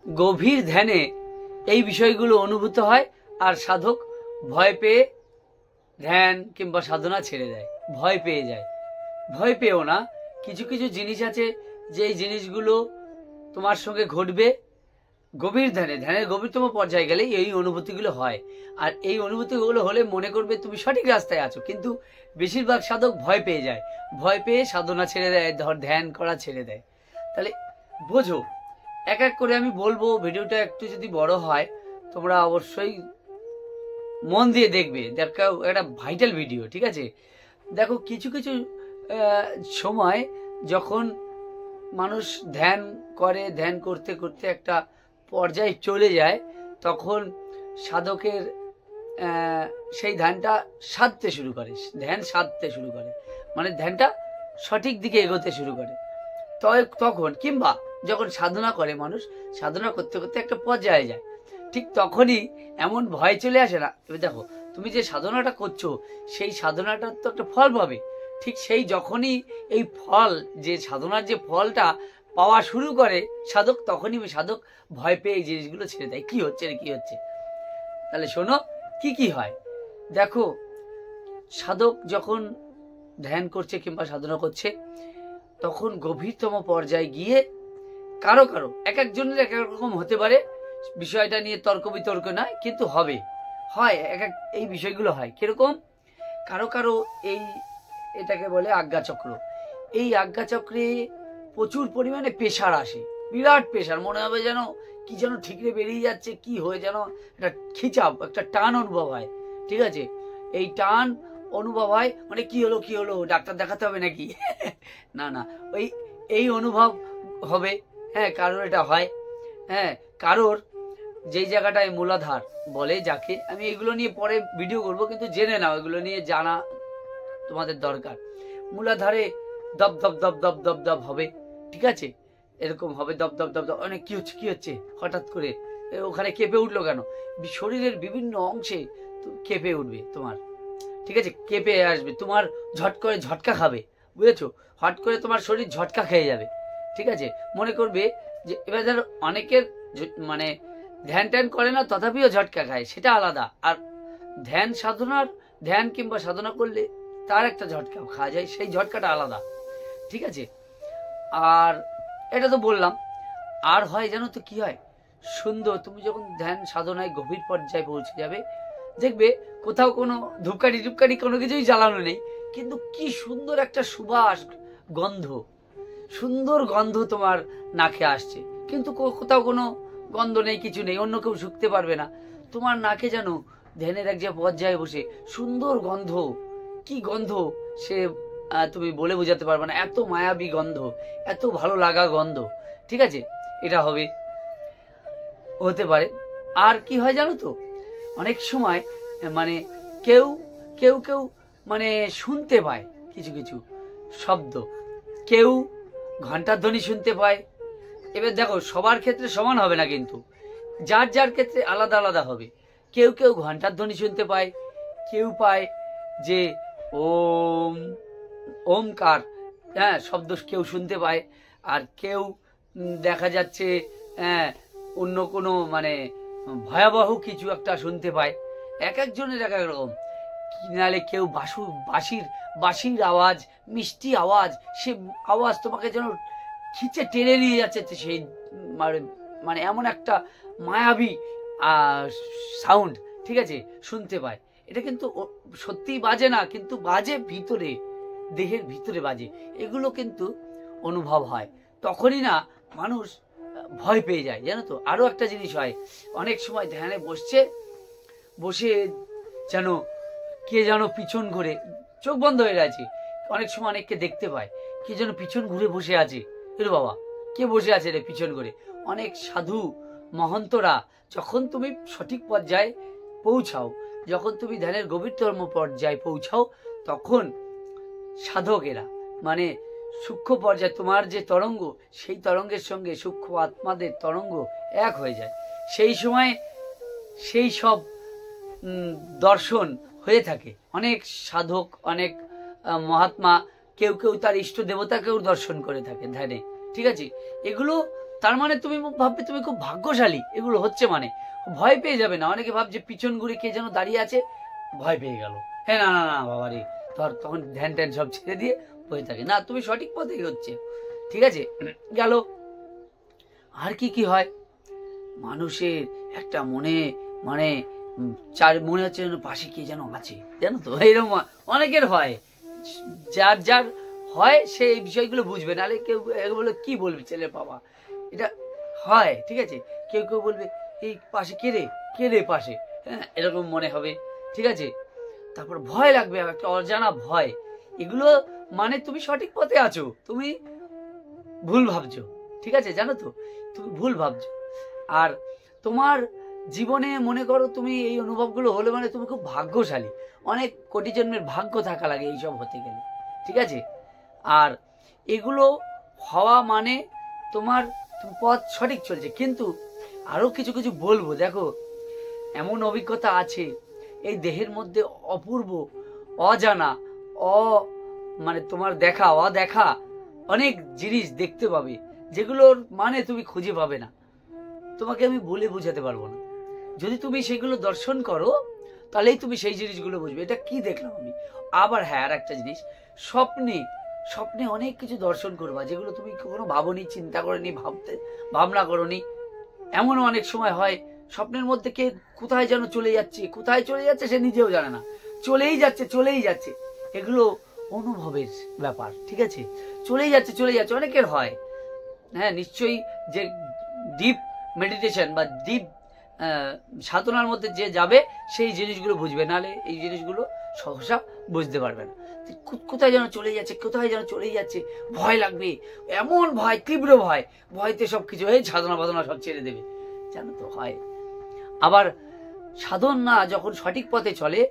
গভীর ধ্যানে এই বিষয়গুলো অনুভূত হয় আর সাধক ভয় পেয়ে ধ্যান কিংবা সাধনা ছেড়ে দেয়, ভয় পেয়ে যায়। ভয় পেও না, কিছু কিছু জিনিস আছে যে এই জিনিসগুলো তোমার সঙ্গে ঘটবে। গভীর ধ্যানের গভীরতম পর্যায়ে গেলে এই অনুভূতিগুলো হয়, আর এই অনুভূতিগুলো হলে মনে করবে তুমি সঠিক রাস্তায় আছো। কিন্তু বেশিরভাগ সাধক ভয় পেয়ে যায়, ভয় পেয়ে সাধনা ছেড়ে দেয়, ধ্যান করা ছেড়ে দেয়। তাহলে বোঝো, এক এক করে আমি বলবো। ভিডিওটা একটু যদি বড় হয় তোমরা অবশ্যই মন দিয়ে দেখবে, দেখো একটা ভাইটাল ভিডিও, ঠিক আছে? দেখো কিছু কিছু সময় যখন মানুষ ধ্যান করে, ধ্যান করতে করতে একটা পর্যায়ে চলে যায়, তখন সাধকের সেই ধ্যানটা সাধতে শুরু করে, ধ্যান সাধতে শুরু করে, মানে ধ্যানটা সঠিক দিকে এগোতে শুরু করে। তখন কিংবা যখন সাধনা করে মানুষ, সাধনা করতে করতে একটা পর্যায়ে যায়, ঠিক তখনই এমন ভয় চলে আসে না। এবার দেখো, তুমি যে সাধনাটা করছো সেই সাধনাটার তো একটা ফল পাবে, ঠিক সেই যখনই এই ফল, যে সাধনার যে ফলটা পাওয়া শুরু করে সাধক, তখনই সাধক ভয় পেয়ে এই জিনিসগুলো ছেড়ে দেয়। কি হচ্ছে রে, কি হচ্ছে? তাহলে শোনো কি কি হয়। দেখো, সাধক যখন ধ্যান করছে কিংবা সাধনা করছে, তখন গভীরতম পর্যায়ে গিয়ে কারো কারো এক একজনের এক এক রকম হতে পারে, বিষয়টা নিয়ে তর্ক বিতর্ক নয়, কিন্তু হবে, হয় এক এক এই বিষয়গুলো হয়। কিরকম? কারো কারো এটাকে বলে আজ্ঞাচক্র। এই আজ্ঞাচক্রে প্রচুর পরিমাণে প্রেশার আসে, বিরাট প্রেশার, মনে হবে যেন কি যেন ঠিকরে বেরিয়ে যাচ্ছে, কি হয়ে যেন একটা খিচাপ, একটা টান অনুভব হয়, ঠিক আছে? এই টান অনুভব হয়, মানে কি হলো কি হলো, ডাক্তার দেখাতে হবে নাকি? না না, এই অনুভব হবে। হ্যাঁ, কারোর এটা হয়। হ্যাঁ, কারোর যেই জায়গাটায় মূলাধার বলে, যাকে আমি এগুলো নিয়ে পরে ভিডিও করব, কিন্তু জেনে নাও, এগুলো নিয়ে জানা তোমাদের দরকার। মূলাধারে দপ দপ দপ দপ দপ দপ হবে, ঠিক আছে? এরকম হবে দপ দপ দপ দপ, অনেক কি হচ্ছে কি হচ্ছে, হঠাৎ করে ওখানে কেঁপে উঠলো কেন? শরীরের বিভিন্ন অংশে কেঁপে উঠবে তোমার, ঠিক আছে? কেঁপে আসবে, তোমার ঝট করে ঝটকা খাবে, বুঝেছো? হট করে তোমার শরীর ঝটকা খেয়ে যাবে, ঠিক আছে? মনে করবে যে, এবার ধরো অনেকের মানে ধ্যান ট্যান করে না তথাপিও ঝটকা খায়, সেটা আলাদা। আর ধ্যান কিংবা সাধনা করলে তার একটা ঝটকা খাওয়া যায়, সেই ঝটকাটা আলাদা, ঠিক আছে? আর এটা তো বললাম। আর হয় জানো তো কি হয়? সুন্দর, তুমি যখন ধ্যান সাধনায় গভীর পর্যায়ে পৌঁছে যাবে, দেখবে কোথাও কোনো ধূপকাঠি কোনো কিছুই জ্বালানো নেই, কিন্তু কি সুন্দর একটা সুবাস গন্ধ, সুন্দর গন্ধ তোমার নাকে আসছে, কিন্তু কোথাও কোনো গন্ধ নেই, কিছু নেই, অন্য কেউ শুকতে পারবে না। তোমার নাকে যেন ধ্যানের এক যে পর্যায়ে বসে সুন্দর গন্ধ, কি গন্ধ সে তুমি বলে বোঝাতে পারবে না, এত মায়াবী গন্ধ, এত ভালো লাগা গন্ধ, ঠিক আছে? এটা হতে পারে। আর কি হয় জানো তো, অনেক সময় মানে কেউ কেউ কেউ মানে শুনতে পায় কিছু কিছু শব্দ, কেউ ঘন্টার ধ্বনি শুনতে পায়। এবার দেখো, সবার ক্ষেত্রে সমান হবে না, কিন্তু যার যার ক্ষেত্রে আলাদা আলাদা হবে। কেউ কেউ ঘন্টার ধ্বনি শুনতে পায়, কেউ পায় যে ওমকার, হ্যাঁ, শব্দ কেউ শুনতে পায়। আর কেউ দেখা যাচ্ছে অন্য কোনো মানে ভয়াবহ কিছু একটা শুনতে পায়। এক একজনের এক এক রকম। নাহলে কেউ বাঁশির আওয়াজ, মিষ্টি আওয়াজ, সে আওয়াজ তোমাকে যেন খিচে টেনে নিয়ে যাচ্ছে, সেই মানে এমন একটা মায়াবী সাউন্ড, ঠিক আছে, শুনতে পায়। এটা কিন্তু সত্যিই বাজে না, কিন্তু বাজে ভিতরে, দেহের ভিতরে বাজে। এগুলো কিন্তু অনুভব হয়, তখনই না মানুষ ভয় পেয়ে যায়, জানো তো? আরো একটা জিনিস হয়, অনেক সময় ধ্যানে বসে যেন কে যেন পিছন ঘুরে, চোখ বন্ধ হয়ে গেছে, অনেক সময় অনেককে দেখতে পায় কে যেন পিছন ঘুরে বসে আছে। এর বাবা, কে বসে আছে রে পিছন ঘুরে? অনেক সাধু মহন্তরা, যখন তুমি সঠিক পর্যায়ে পৌঁছাও, যখন তুমি ধ্যানের গভীরতম পর্যায়ে পৌঁছাও, তখন সাধকেরা মানে সূক্ষ্ম পর্যায়ে তোমার যে তরঙ্গ, সেই তরঙ্গের সঙ্গে সূক্ষ্ম আত্মাদের তরঙ্গ এক হয়ে যায়। সেই সময় সেই সব দর্শন হয়ে থাকে। অনেক সাধক, অনেক মহাত্মা, কেউ কেউ তার ইষ্ট দেবতাকেও দর্শন করে থাকে ধ্যানে, ঠিক আছে? এগুলো তার মানে তুমি ভাববে তুমি খুব ভাগ্যশালী, এগুলো হচ্ছে মানে ভয় পেয়ে যাবে না। অনেকে ভাবছে পিছন ঘুরে কে যেন দাঁড়িয়ে আছে, ভয় পেয়ে গেল, হ্যাঁ না না না বাবা রে, তখন ধ্যান ট্যান সব ছেড়ে দিয়ে বসে থাকে না, তুমি সঠিক পথে এগোচ্ছে। ঠিক আছে, গেল। আর কি কি হয়, মানুষের একটা মনে মানে মনে হচ্ছে যেন পাশে কে যেন আছে, জানো তো, এইরকম অনেকের হয়। যার যার হয় সে এই বিষয়গুলো বুঝবে, নাহলে কেউ বলে কি বলবে ছেলের বাবা, এটা হয়। ঠিক আছে, কেউ কেউ বলবে এই পাশে কে রে পাশে, হ্যাঁ এরকম মনে হবে। ঠিক আছে, তারপর ভয় লাগবে, একটা অজানা ভয়। এগুলো মানে তুমি সঠিক পথে আছো, তুমি ভুল ভাবছো। ঠিক আছে, জানো তো, তুমি ভুল ভাবছো। আর তোমার জীবনে মনে করো তুমি এই অনুভবগুলো হলে মানে তুমি খুব ভাগ্যশালী, অনেক কোটি জন্মের ভাগ্য থাকা লাগে এইসব হতে গেলে। ঠিক আছে, আর এগুলো হওয়া মানে তোমার পথ সঠিক চলছে। কিন্তু আরো কিছু কিছু বলবো, দেখো এমন অভিজ্ঞতা আছে এই দেহের মধ্যে অপূর্ব, অজানা, মানে তোমার অদেখা অনেক জিনিস দেখতে পাবে, যেগুলোর মানে তুমি খুঁজে পাবে না, তোমাকে আমি বলে বোঝাতে পারবো না। যদি তুমি সেগুলো দর্শন করো তাহলেই তুমি সেই জিনিসগুলো বুঝবে এটা কি দেখলাম আমি। আবার হ্যাঁ, আর একটা জিনিস, স্বপ্নে অনেক কিছু দর্শন করবা যেগুলো তুমি কখনো ভাবনি, চিন্তা করনি, ভাবনা করনি। এমনও অনেক সময় হয় স্বপ্নের মধ্যে কে কোথায় যেন চলে যাচ্ছে সে নিজেও জানে না, চলেই যাচ্ছে। এগুলো অনুভবের ব্যাপার। ঠিক আছে, চলেই যাচ্ছে অনেকের হয়। হ্যাঁ নিশ্চয়ই, যে ডিপ মেডিটেশন বা ডিপ সাধনার মধ্যে যে যাবে সেই জিনিসগুলো বুঝবে, নাহলে এই জিনিসগুলো সহসা বুঝতে পারবে না। কোথায় যেন চলে যাচ্ছে, ভয় লাগবে, এমন ভয়, তীব্র ভয়তে সবকিছু এই সাধনা বাধনা সব ছেড়ে দেবে, জানো তো হয়। আবার সাধনা যখন সঠিক পথে চলে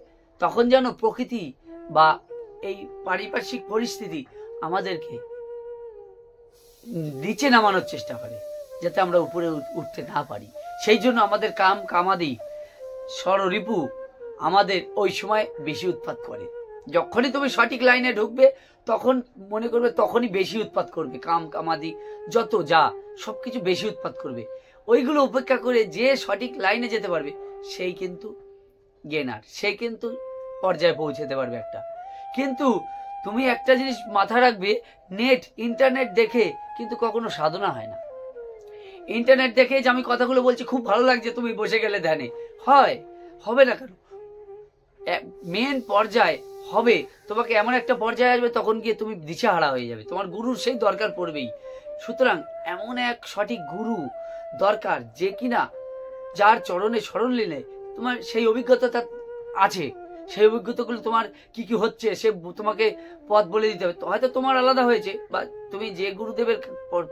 তখন যেন প্রকৃতি বা এই পারিপার্শ্বিক পরিস্থিতি আমাদেরকে নিচে নামানোর চেষ্টা করে, যাতে আমরা উপরে উঠতে না পারি। সেই জন্য আমাদের কামাদি ষড়রিপু আমাদের ওই সময় বেশি উৎপাত করে। যখনই তুমি সঠিক লাইনে ঢুকবে তখন মনে করবে তখনই বেশি উৎপাত করবে, কামাদি যত যা সবকিছু বেশি উৎপাত করবে। ওইগুলো উপেক্ষা করে যে সঠিক লাইনে যেতে পারবে সেই কিন্তু গেনার, সে কিন্তু পর্যায়ে পৌঁছাতে পারবে একটা। কিন্তু তুমি একটা জিনিস মাথায় রাখবে, ইন্টারনেট দেখে কিন্তু কখনো সাধনা হয় না। ইন্টারনেট দেখে যে আমি কথাগুলো বলছি খুব ভালো লাগছে, তুমি বসে গেলে ধ্যানে, হবে না কেন? মেন পর্যায়ে হবে, তোমাকে এমন একটা পর্যায়ে আসবে তখন গিয়ে তুমি দিশাহারা হয়ে যাবে, তোমার গুরুর সেই দরকার পড়বেই। সুতরাং এমন এক সঠিক গুরু দরকার যে কিনা যার চরণে শরণ নিলে তোমার সেই অভিজ্ঞতা আছে, সেই অভিজ্ঞতাগুলো তোমার কি কি হচ্ছে সে তোমাকে পথ বলে দিতে হবে। হয়তো তোমার আলাদা হয়েছে, বা তুমি যে গুরুদেবের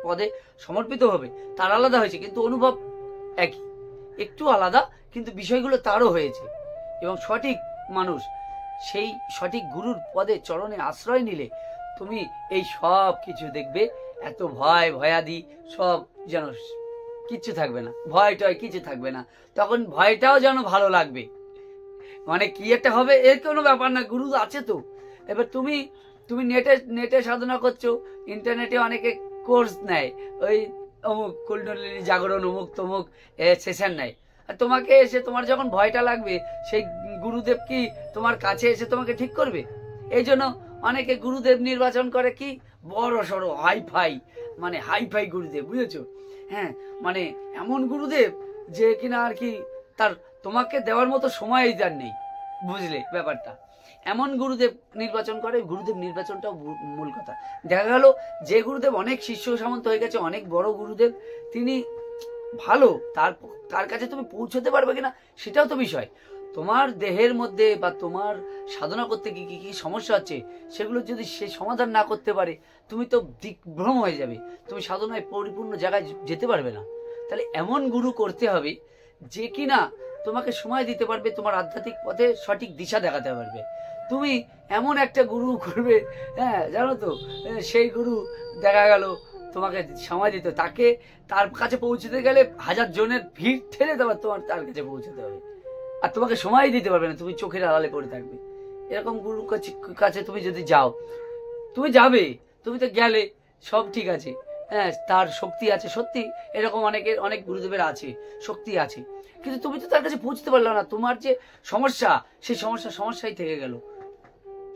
পদে সমর্পিত হবে তার আলাদা হয়েছে, কিন্তু অনুভব একই, একটু আলাদা, কিন্তু বিষয়গুলো তারও হয়েছে। এবং সঠিক মানুষ সেই সঠিক গুরুর পদে চরণে আশ্রয় নিলে তুমি এই সব কিছু দেখবে, এত ভয়াদি সব যেন কিচ্ছু থাকবে না, ভয় টয় কিছু থাকবে না, তখন ভয়টাও যেন ভালো লাগবে। মানে কি একটা হবে এর কোনো ব্যাপার না, গুরু আছে তো। এবার তুমি নেটে সাধনা করছো, ইন্টারনেটে অনেকে কোর্স নেয়, ওই অমুক কুণ্ডলিনী জাগরণ অমুক তমুক সেশন নেয়, আর তোমাকে এসে তোমার যখন ভয়টা লাগবে সেই গুরুদেব কি তোমার কাছে এসে তোমাকে ঠিক করবে? এই জন্য অনেকে গুরুদেব নির্বাচন করে কি বড় সড়ো হাইফাই গুরুদেব, বুঝেছো? হ্যাঁ, মানে এমন গুরুদেব যে কিনা আর কি তার তোমাকে দেওয়ার মতো সময়ই তার নেই, বুঝলে ব্যাপারটা? এমন গুরুদেব নির্বাচন করে, গুরুদেব নির্বাচনটাও মূল কথা। দেখা গেল যে গুরুদেব অনেক শিষ্য সামন্ত হয়ে গেছে, অনেক বড় গুরুদেব, তিনি ভালো, তার কাছে তুমি পৌঁছতে পারবে কিনা সেটাও তো বিষয়। তোমার দেহের মধ্যে বা তোমার সাধনা করতে কি কি সমস্যা হচ্ছে সেগুলো যদি সে সমাধান না করতে পারে তুমি তো দিগ্ভ্রম হয়ে যাবে, তুমি সাধনায় পরিপূর্ণ জায়গায় যেতে পারবে না। তাহলে এমন গুরু করতে হবে যে কিনা তোমাকে সময় দিতে পারবে, তোমার আধ্যাত্মিক পথে সঠিক দিশা দেখাতে পারবে। তুমি এমন একটা গুরু করবে, হ্যাঁ জানো তো, সেই গুরু দেখা গেল তোমাকে সময় দিতে, তার কাছে পৌঁছতে গেলে হাজার জনের ভিড় ঠেলে তোমার তার কাছে পৌঁছতে হবে, আর তোমাকে সময় দিতে পারবে না, তুমি চোখের আড়ালে পড়ে থাকবে। এরকম গুরুর কাছে তুমি যদি যাও, তুমি যাবে, তুমি তো গেলে সব ঠিক আছে, হ্যাঁ, তার শক্তি আছে, সত্যি এরকম অনেক গুরুদেবের আছে, শক্তি আছে, কিন্তু তুমি তো তার কাছে পৌঁছতে পারলো না। তোমার যে সমস্যা, সেই সমস্যাই থেকে গেল,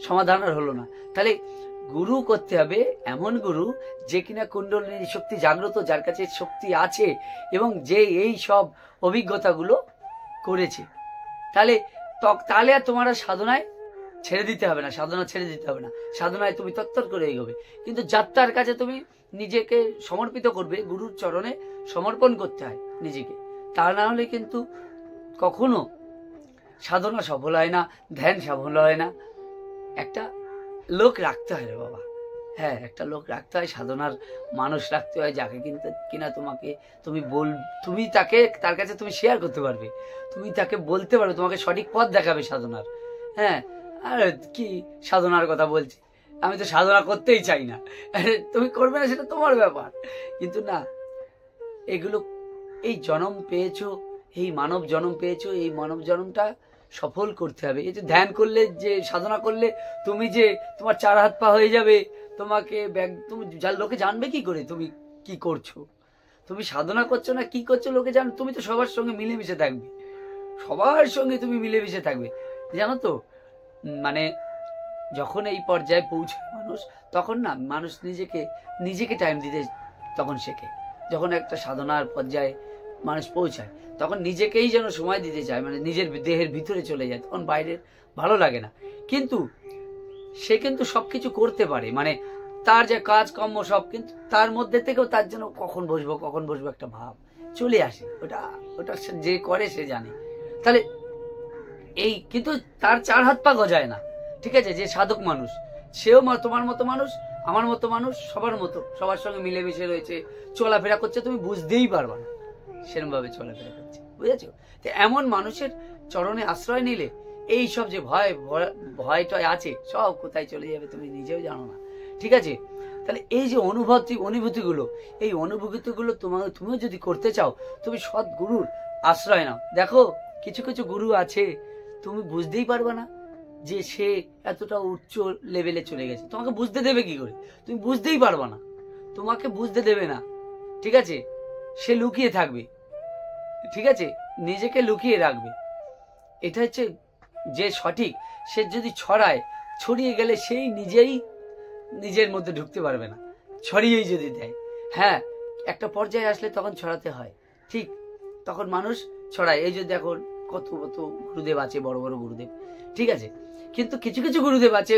সমাধান আর হলো না। তাহলে গুরু করতে হবে এমন গুরু যে কিনা কুণ্ডলিনী শক্তি জাগ্রত, যার কাছে শক্তি আছে এবং যে এই সব অভিজ্ঞতাগুলো করেছে। তাহলে আর তোমার সাধনায় ছেড়ে দিতে হবে না, সাধনায় তুমি তত্তর করে এগোবে। কিন্তু যাত্রার কাছে তুমি নিজেকে সমর্পিত করবে, গুরুর চরণে সমর্পণ করতে হয় নিজেকে। তা না হলে কিন্তু কখনো সাধনা সফল হয় না, ধ্যান সফল হয় না। একটা লোক রাখতে হয় রে বাবা, হ্যাঁ, একটা লোক রাখতে হয়, সাধনার মানুষ রাখতে হয়, যাকে কিন্তু কিনা তুমি তার কাছে তুমি শেয়ার করতে পারবে, তুমি তাকে বলতে পারবে, তোমাকে সঠিক পথ দেখাবে সাধনার। হ্যাঁ, আর কি সাধনার কথা বলছি, আমি তো সাধনা করতেই চাই না, তুমি করবে না সেটা তোমার ব্যাপার। কিন্তু না, এগুলো এই জন্ম পেয়েছো, এই মানব জন্ম পেয়েছো, এই মানব জন্মটা সফল করতে হবে। এই যে ধ্যান করলে, যে সাধনা করলে তুমি যে তোমার 4 হাত পা হয়ে যাবে, তুমি লোকে জানবে কি করে তুমি কি করছো? তুমি সাধনা করছো না কি করছো লোকে তুমি তো সবার সঙ্গে মিলেমিশে থাকবে, সবার সঙ্গে তুমি মিলেমিশে থাকবে। জানো তো, মানে যখন এই পর্যায়ে পৌঁছায় মানুষ, তখন না মানুষ নিজেকে টাইম দিতে তখন শেখে। যখন একটা সাধনার পর্যায়ে মানুষ পৌঁছায়, তখন নিজেকেই যেন সময় দিতে চায়, মানে নিজের দেহের ভিতরে চলে যায়, তখন বাইরের ভালো লাগে না। কিন্তু সে কিন্তু সবকিছু করতে পারে, মানে তার যে কাজ কর্ম সব, কিন্তু তার মধ্যে থেকেও তার জন্য কখন বসবো একটা ভাব চলে আসে। ওটা যে করে সে জানে। তাহলে এই কিন্তু তার 4 হাত পা গজায় না, ঠিক আছে? যে সাধক মানুষ, সেও তোমার মতো মানুষ, আমার মতো মানুষ, সবার সঙ্গে মিলেমিশে রয়েছে, চলাফেরা করছে, তুমি বুঝতেই পারবা না সেরকম ভাবে চলাফেরা করছে, বুঝেছো? তো এমন মানুষের চরণে আশ্রয় নিলে এই সব যে ভয়টয় আছে সব কোথায় চলে যাবে তুমি নিজেও জানো না, ঠিক আছে? তাহলে এই যে অনুভূতিগুলো, এই অনুভূতিগুলো তুমিও যদি করতে চাও, তুমি সৎ গুরুর আশ্রয় নাও। দেখো, কিছু কিছু গুরু আছে তুমি বুঝতেই পারবে না যে সে এতটা উচ্চ লেভেলে চলে গেছে। তোমাকে বুঝতে দেবে কি করে? তুমি বুঝতেই পারবা না, তোমাকে বুঝতে দেবে না, ঠিক আছে? সে লুকিয়ে থাকবে, ঠিক আছে, নিজেকে লুকিয়ে রাখবে। এটা হচ্ছে যে সঠিক, সে যদি ছড়িয়ে গেলে সেই নিজের মধ্যে ঢুকতে পারবে না, ছড়িয়েই যদি দেয়। হ্যাঁ, একটা পর্যায়ে আসলে তখন ছড়াতে হয়, ঠিক তখন মানুষ ছড়ায়। এই যে দেখো কত গুরুদেব আছে, বড় বড় গুরুদেব, ঠিক আছে, কিন্তু কিছু কিছু গুরুদেব আছে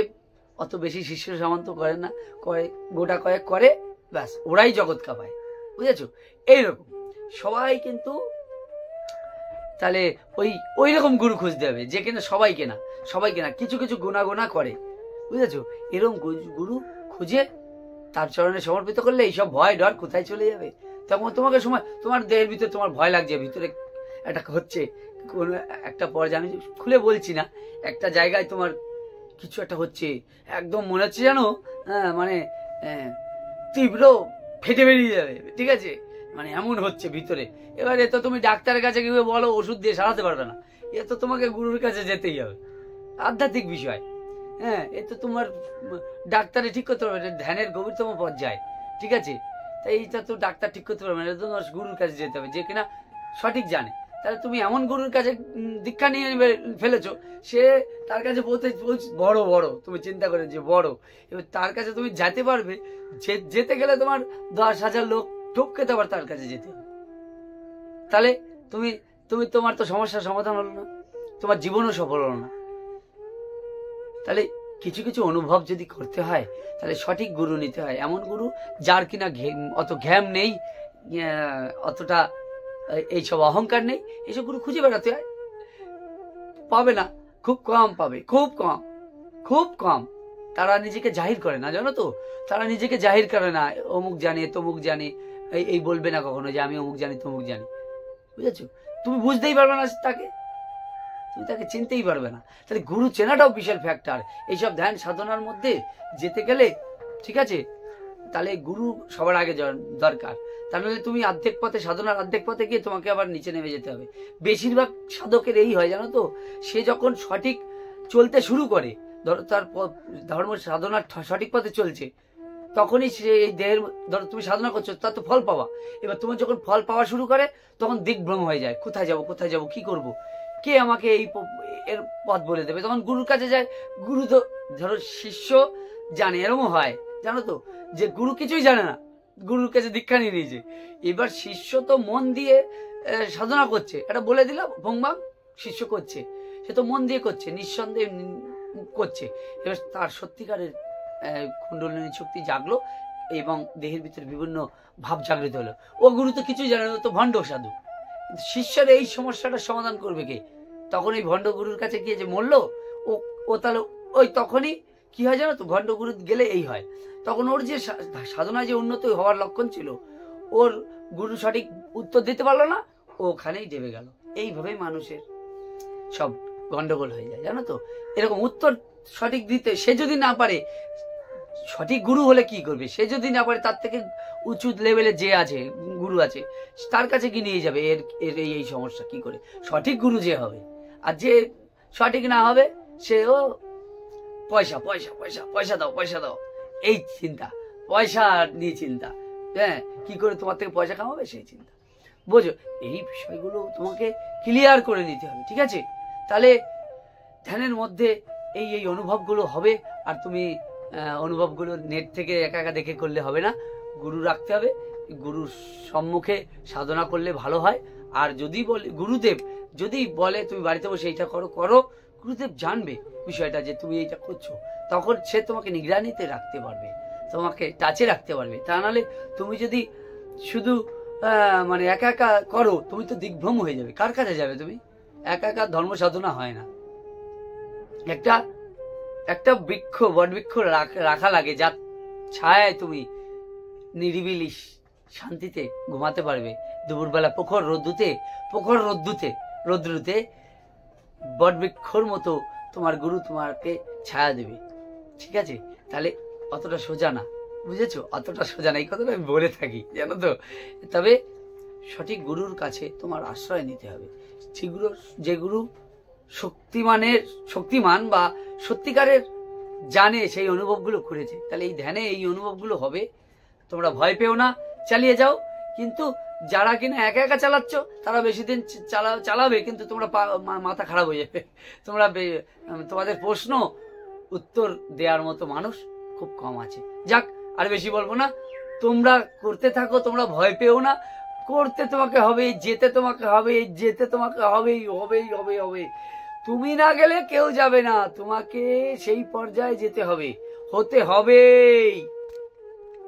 অত বেশি শিষ্য সামন্ত করেন না, গোটা কয়েক করে, ব্যাস ওরাই জগৎ কাঁপায়, বুঝেছো? এইরকম সবাই কিন্তু তাহলে ওই রকম গুরু খুঁজতে হবে যে কিনা সবাইকে না, কিছু কিছু গোনা করে, বুঝেছো? এরকম গুরু খুঁজে তার চরণে সমর্পিত করলে এইসব ভয় ডর কোথায় চলে যাবে। তখন তোমাকে তোমার দেহের ভিতরে তোমার ভয় লাগছে, ভিতরে একটা হচ্ছে কোন একটা পর্যায়ে, আমি খুলে বলছি না, একটা জায়গায় তোমার কিছু একটা হচ্ছে, একদম মনে হচ্ছে জানো, মানে তীব্র ফেটে বেরিয়ে যাবে, ঠিক আছে, মানে এমন হচ্ছে ভিতরে। এবার এ তো তুমি ডাক্তারের কাছে গিয়ে বলো, ওষুধ দিয়ে সারাতে পারবে না, এ তো তোমাকে গুরুর কাছে যেতেই হবে, আধ্যাত্মিক বিষয়। হ্যাঁ, এ তো তোমার ডাক্তারে ঠিক করতে পারবে, ধ্যানের গভীরতম পর্যায়ে, ঠিক আছে? তাই এইটা তো ডাক্তার ঠিক করতে পারবে না, এটা তোমার গুরুর কাছে যেতে হবে যে কিনা সঠিক জানে। তাহলে তুমি এমন গুরুর কাছে দীক্ষা নিয়ে ফেলেছো, সে তার কাছে বড় তুমি চিন্তা করে যে বড়, এবার তার কাছে তুমি যেতে পারবে, যেতে গেলে তোমার 10,000 লোক ঠককে আবার তার কাছে যেতে হবে। তাহলে তোমার তো সমস্যার সমাধান হলো না, তোমার জীবনও সফল হলো না। তাহলে কিছু কিছু অনুভব যদি করতে হয়, তাহলে সঠিক গুরু নিতে হয়, এমন গুরু যার কিনা অত ঘ্যাম নেই, অতটা এইসব অহংকার নেই। এইসব গুরু খুঁজে বেড়াতে হয়, পাবে না, খুব কম পাবে, খুব কম। তারা নিজেকে জাহির করে না, জানো তো, তারা নিজেকে জাহির করে না, অমুক জানে তমুক জানে, এই বলবে না কখনো যে আমি অমুক জানি তমুক জানি, বুঝেছো? তুমি বুঝতেই পারবে না তাকে, তুমি তাকে চিনতেই পারবে না। তাহলে গুরু চেনাটাও বিশাল ফ্যাক্টর এইসব ধ্যান সাধনার মধ্যে যেতে গেলে, ঠিক আছে? তাহলে গুরু সবার আগে দরকার, তাহলে তুমি সাধনার অর্ধেক পথে গিয়ে তোমাকে আবার নিচে নেমে যেতে হবে। বেশিরভাগ সাধকের এই হয়, জানো তো, সে যখন সঠিক চলতে শুরু করে, ধরো তার ধর্ম সাধনার সঠিক পথে চলছে, তখনই এই দেহের, ধরো তুমি সাধনা করছো, তার তো ফল পাওয়া। এবার তোমার যখন ফল পাওয়া শুরু করে তখন দিগ্ভ্রম হয়ে যায়, কোথায় যাব কোথায় যাব, কি করব, কে আমাকে এর পথ বলে দেবে। তখন গুরুর কাছে যায়। গুরু তো, ধরো শিষ্য জানে, এরকম হয় জানো তো, যে গুরু কিছুই জানে না, গুরুর কাছে দীক্ষা নিয়ে নিয়েছে। এবার শিষ্য তো মন দিয়ে সাধনা করছে, এটা বলে দিলাম ভংবাং, শিষ্য করছে, সে তো মন দিয়ে করছে, নিঃসন্দেহে করছে। এবার তার সত্যিকারের কুণ্ডলিনী শক্তি জাগলো এবং দেহের ভিতরে বিভিন্ন ভাব জাগৃত হলো। ও গুরু তো কিছুই জানে না, ও তো ভণ্ড সাধু। কিন্তু শিষ্যের এই সমস্যাটার সমাধান করবে কে? তখন এই ভণ্ড গুরুর কাছে গিয়ে যে মরলো, ও তাহলে ওই তখনই কি হয় জানো তো, ভণ্ড গুরু গেলে এই হয়। তখন ওর যে সাধনায় যে উন্নতি হওয়ার লক্ষণ ছিল, ওর গুরু সঠিক উত্তর দিতে পারলো না, ওখানেই ডেবে গেল। এইভাবেই মানুষের সব গন্ডগোল হয়ে যায় জানো তো। এরকম উত্তর সঠিক দিতে সে যদি না পারে, সঠিক গুরু হলে কি করবে, সে যদি না পারে, তার থেকে উঁচু লেভেলে যে আছে গুরু আছে, তার কাছে কি নিয়ে যাবে এর এই সমস্যা কি করে? সঠিক গুরু যে হবে, আর যে সঠিক না হবে সেও পয়সা পয়সা পয়সা পয়সা দাও পয়সা দাও, এই চিন্তা, পয়সা নিয়ে চিন্তা, হ্যাঁ, কি করে তোমার থেকে পয়সা কামাবে সেই চিন্তা। বোঝো, এই বিষয়গুলো তোমাকে ক্লিয়ার করে নিতে হবে, ঠিক আছে? তাহলে ধ্যানের মধ্যে এই অনুভবগুলো হবে। আর তুমি অনুভবগুলো নেট থেকে একা একা দেখে করলে হবে না, গুরু রাখতে হবে। গুরুর সম্মুখে সাধনা করলে ভালো হয়। আর যদি বলে গুরুদেব যদি বলে তুমি বাড়িতে বসে এইটা করো করো, গুরুদেব জানবে বিষয়টা যে তুমি এইটা করছো, তখন সে তোমাকে নিগরানিতে রাখতে পারবে, তোমাকে টাচে রাখতে পারবে। তা নাহলে তুমি যদি শুধু মানে একা একা করো, তুমি তো দিগ্ভ্রম হয়ে যাবে। কার কাছে যাবে তুমি? একা একা ধর্ম সাধনা হয় না। একটা বৃক্ষ, বট বৃক্ষ রাখা লাগে, যার ছায়ায় তুমি নিরিবিলি শান্তিতে ঘুমাতে পারবে। দুপুরবেলা প্রখর রোদ্দুতে বট বৃক্ষর মতো তোমার গুরু তোমাকে ছায়া দেবে, ঠিক আছে? তাহলে অতটা সোজা না, বুঝেছো? অতটা সোজা না, এই কথাটা আমি বলে থাকি জানো তো। তবে সঠিক গুরুর কাছে তোমার আশ্রয় নিতে হবে। যে গুরু শক্তিমান বা সত্যিকারের জানে, সেই অনুভবগুলো করেছে, তাহলে এই ধ্যানে এই অনুভবগুলো হবে। তোমরা ভয় পেও না, চালিয়ে যাও। কিন্তু যারা কিনা একা একা চালাচ্ছ, তারা বেশি দিন চালাবে, কিন্তু তোমরা মাথা খারাপ হয়ে যাবে। তোমাদের প্রশ্ন উত্তর দেওয়ার মতো মানুষ খুব কম আছে। যাক, আর বেশি বলবো না, তোমরা করতে থাকো, তোমরা ভয় পেও না। করতে তোমাকে হবে, যেতে তোমাকে হবে, হবে। তুমি না গেলে কেউ যাবে না, তোমাকে সেই পর্যায়ে যেতে হবে, হতে হবেই।